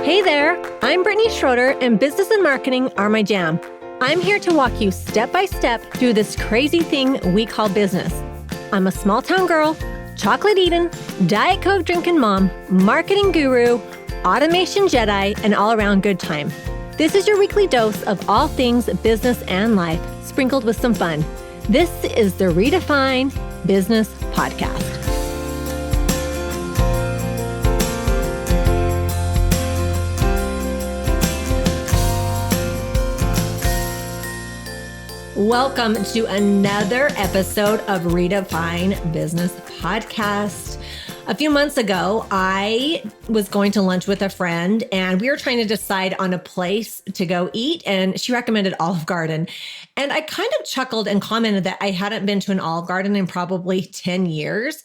Hey there, I'm Brittany Schroeder, and business and marketing are my jam. I'm here to walk you step by step through this crazy thing we call business. I'm a small town girl, chocolate eating, Diet Coke drinking mom, marketing guru, automation Jedi, and all around good time. This is your weekly dose of all things business and life, sprinkled with some fun. This is the Redefine Business Podcast. Welcome to another episode of Redefine Business Podcast. A few months ago, I was going to lunch with a friend and we were trying to decide on a place to go eat, and she recommended Olive Garden. And I kind of chuckled and commented that I hadn't been to an Olive Garden in probably 10 years.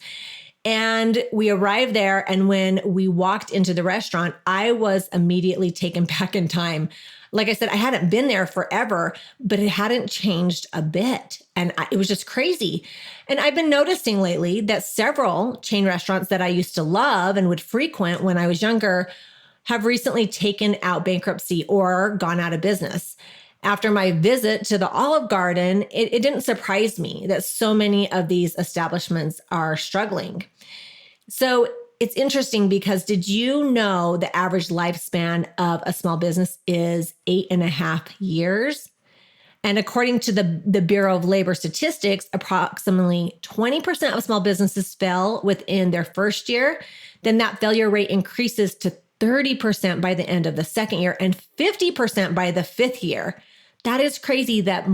And we arrived there, and when we walked into the restaurant, I was immediately taken back in time. Like I said, I hadn't been there forever, but it hadn't changed a bit. And it was just crazy. And I've been noticing lately that several chain restaurants that I used to love and would frequent when I was younger have recently taken out bankruptcy or gone out of business. After my visit to the Olive Garden, it didn't surprise me that so many of these establishments are struggling. So it's interesting because did you know the average lifespan of a small business is 8.5 years? And according to the Bureau of Labor Statistics, approximately 20% of small businesses fail within their first year. Then that failure rate increases to 30% by the end of the second year and 50% by the fifth year. That is crazy that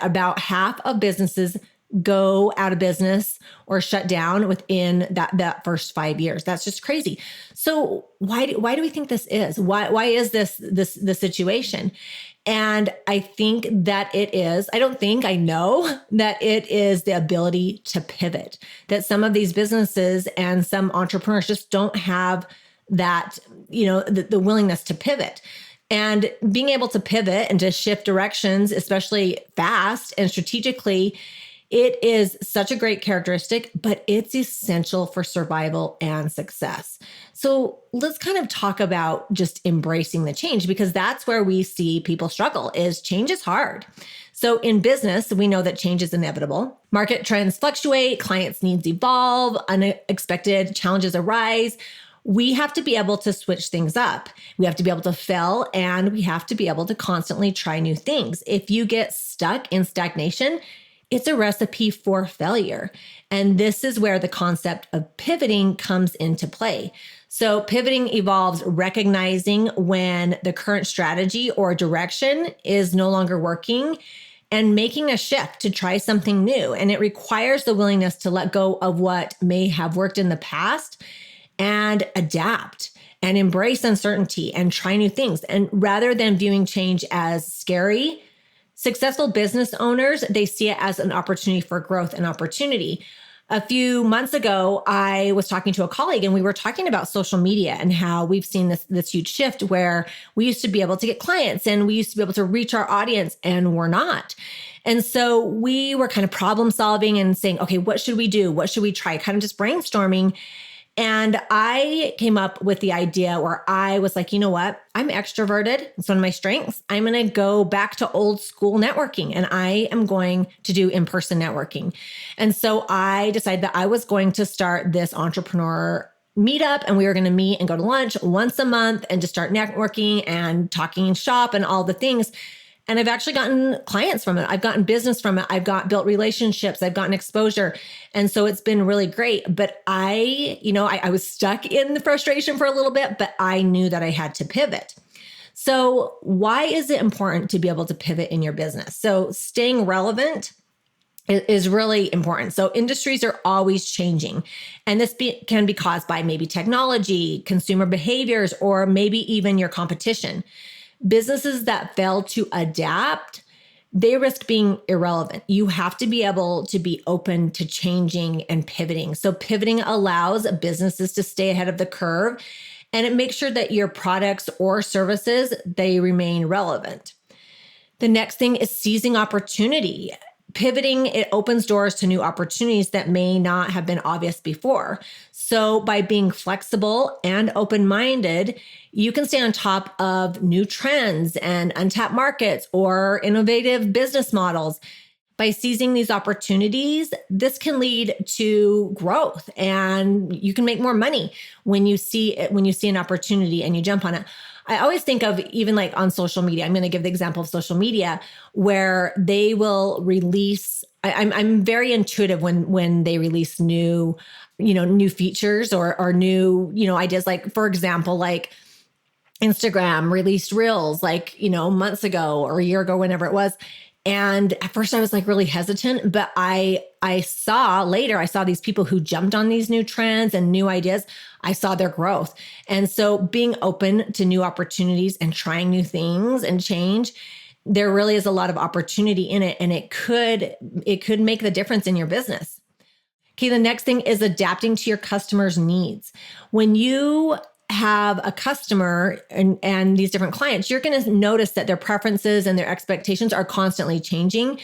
about half of businesses go out of business or shut down within that first 5 years. That's just crazy. So why do we think this is? Why is this the situation? And I think that I know that it is the ability to pivot, that some of these businesses and some entrepreneurs just don't have that, the willingness to pivot. And being able to pivot and to shift directions, especially fast and strategically, it is such a great characteristic, but it's essential for survival and success. So let's kind of talk about just embracing the change, because that's where we see people struggle. Is change is hard. So in business, we know that change is inevitable. Market trends fluctuate, clients' needs evolve, unexpected challenges arise. We have to be able to switch things up. We have to be able to fail, and we have to be able to constantly try new things. If you get stuck in stagnation, it's a recipe for failure. And this is where the concept of pivoting comes into play. So pivoting involves recognizing when the current strategy or direction is no longer working and making a shift to try something new. And it requires the willingness to let go of what may have worked in the past and adapt and embrace uncertainty and try new things. And rather than viewing change as scary, successful business owners, they see it as an opportunity for growth and opportunity. A few months ago, I was talking to a colleague and we were talking about social media and how we've seen this huge shift where we used to be able to get clients and we used to be able to reach our audience, and we're not. And so we were kind of problem solving and saying, okay, what should we do? What should we try? Kind of just brainstorming. And I came up with the idea where I was like, you know what? I'm extroverted. It's one of my strengths. I'm going to go back to old school networking, and I am going to do in-person networking. And so I decided that I was going to start this entrepreneur meetup, and we were going to meet and go to lunch once a month and just start networking and talking shop and all the things. And I've actually gotten clients from it. I've gotten business from it. I've built relationships. I've gotten exposure. And so it's been really great. But I was stuck in the frustration for a little bit, but I knew that I had to pivot. So why is it important to be able to pivot in your business? So staying relevant is really important. So industries are always changing. And this can be caused by maybe technology, consumer behaviors, or maybe even your competition. Businesses that fail to adapt, they risk being irrelevant. You have to be able to be open to changing and pivoting. So pivoting allows businesses to stay ahead of the curve, and it makes sure that your products or services, they remain relevant. The next thing is seizing opportunity. Pivoting, it opens doors to new opportunities that may not have been obvious before. So by being flexible and open-minded, you can stay on top of new trends and untapped markets or innovative business models. By seizing these opportunities, this can lead to growth and you can make more money when you see it, when you see an opportunity and you jump on it. I always think of even like on social media. I'm going to give the example of social media where they will release. I'm very intuitive when they release new, new features or new, ideas. Like for example, like Instagram released Reels like, months ago or a year ago, whenever it was. And at first I was like really hesitant, but I saw these people who jumped on these new trends and new ideas. I saw their growth. And so being open to new opportunities and trying new things and change, there really is a lot of opportunity in it. And it could make the difference in your business. Okay. The next thing is adapting to your customers' needs. When you have a customer and these different clients, you're going to notice that their preferences and their expectations are constantly changing.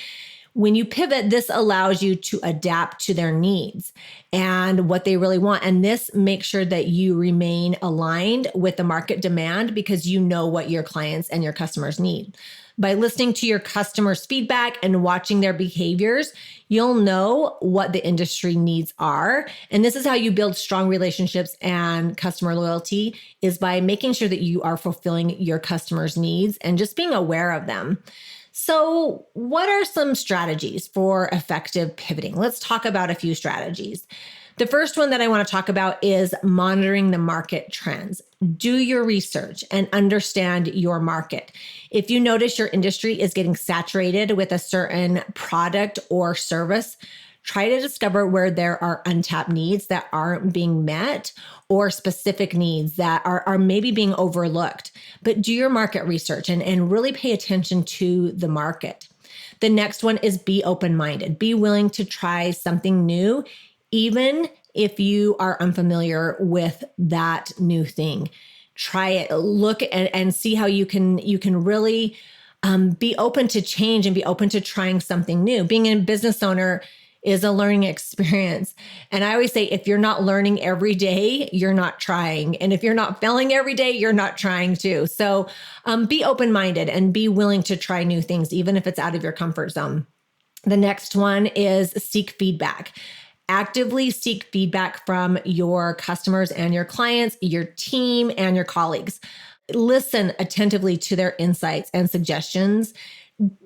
When you pivot, this allows you to adapt to their needs and what they really want. And this makes sure that you remain aligned with the market demand because you know what your clients and your customers need. By listening to your customers' feedback and watching their behaviors, you'll know what the industry needs are. And this is how you build strong relationships and customer loyalty, is by making sure that you are fulfilling your customers' needs and just being aware of them. So, what are some strategies for effective pivoting? Let's talk about a few strategies. The first one that I want to talk about is monitoring the market trends. Do your research and understand your market. If you notice your industry is getting saturated with a certain product or service, try to discover where there are untapped needs that aren't being met or specific needs that are maybe being overlooked. But do your market research and really pay attention to the market. The next one is be open-minded. Be willing to try something new, even if you are unfamiliar with that new thing. Try it, look and see how you can really be open to change and be open to trying something new. Being a business owner is a learning experience. And I always say, if you're not learning every day, you're not trying. And if you're not failing every day, you're not trying too. So be open-minded and be willing to try new things, even if it's out of your comfort zone. The next one is seek feedback. Actively seek feedback from your customers and your clients, your team, and your colleagues. Listen attentively to their insights and suggestions.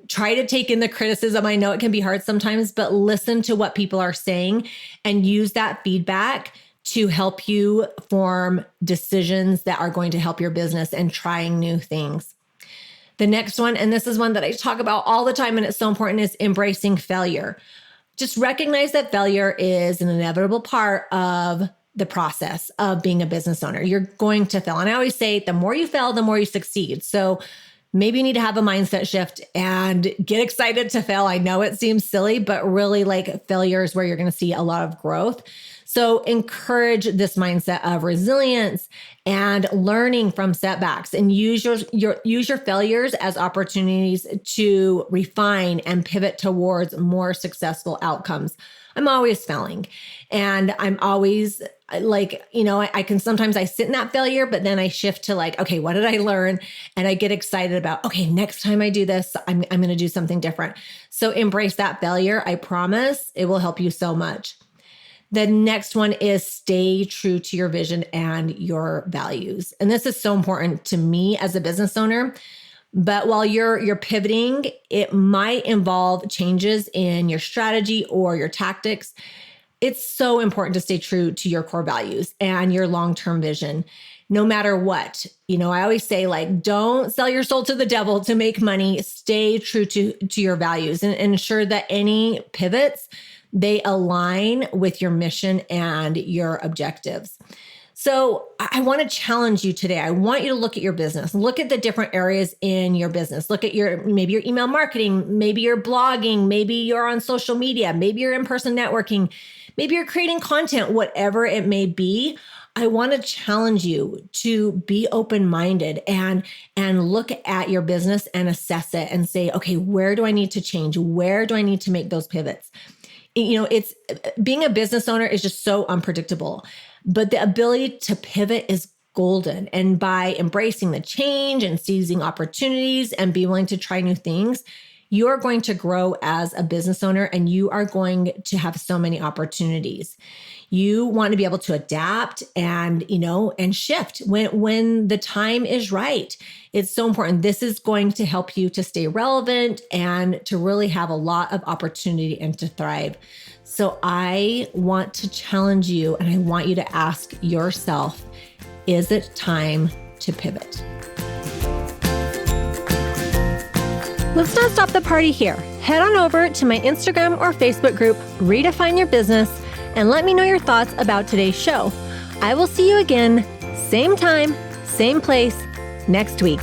Try to take in the criticism. I know it can be hard sometimes, but listen to what people are saying and use that feedback to help you form decisions that are going to help your business and trying new things. The next one, and this is one that I talk about all the time and it's so important, is embracing failure. Just recognize that failure is an inevitable part of the process of being a business owner. You're going to fail. And I always say, the more you fail, the more you succeed. So maybe you need to have a mindset shift and get excited to fail. I know it seems silly, but really like failure is where you're going to see a lot of growth. So encourage this mindset of resilience and learning from setbacks, and use your failures as opportunities to refine and pivot towards more successful outcomes. I'm always failing, and I'm always like, I can sometimes I sit in that failure, but then I shift to like, okay, what did I learn? And I get excited about, okay, next time I do this, I'm going to do something different. So embrace that failure. I promise it will help you so much. The next one is stay true to your vision and your values. And this is so important to me as a business owner. But while you're pivoting, it might involve changes in your strategy or your tactics. It's so important to stay true to your core values and your long-term vision, no matter what. I always say, like, don't sell your soul to the devil to make money. Stay true to your values and ensure that any pivots, they align with your mission and your objectives. So I want to challenge you today. I want you to look at your business, look at the different areas in your business, look at maybe your email marketing, maybe you're blogging, maybe you're on social media, maybe you're in-person networking, maybe you're creating content, whatever it may be. I want to challenge you to be open-minded and look at your business and assess it and say, okay, where do I need to change? Where do I need to make those pivots? It's being a business owner is just so unpredictable, but the ability to pivot is golden. And by embracing the change and seizing opportunities and be willing to try new things, you're going to grow as a business owner and you are going to have so many opportunities. You want to be able to adapt and shift when the time is right. It's so important. This is going to help you to stay relevant and to really have a lot of opportunity and to thrive. So I want to challenge you and I want you to ask yourself, is it time to pivot? Let's not stop the party here. Head on over to my Instagram or Facebook group, Redefine Your Business, and let me know your thoughts about today's show. I will see you again, same time, same place, next week.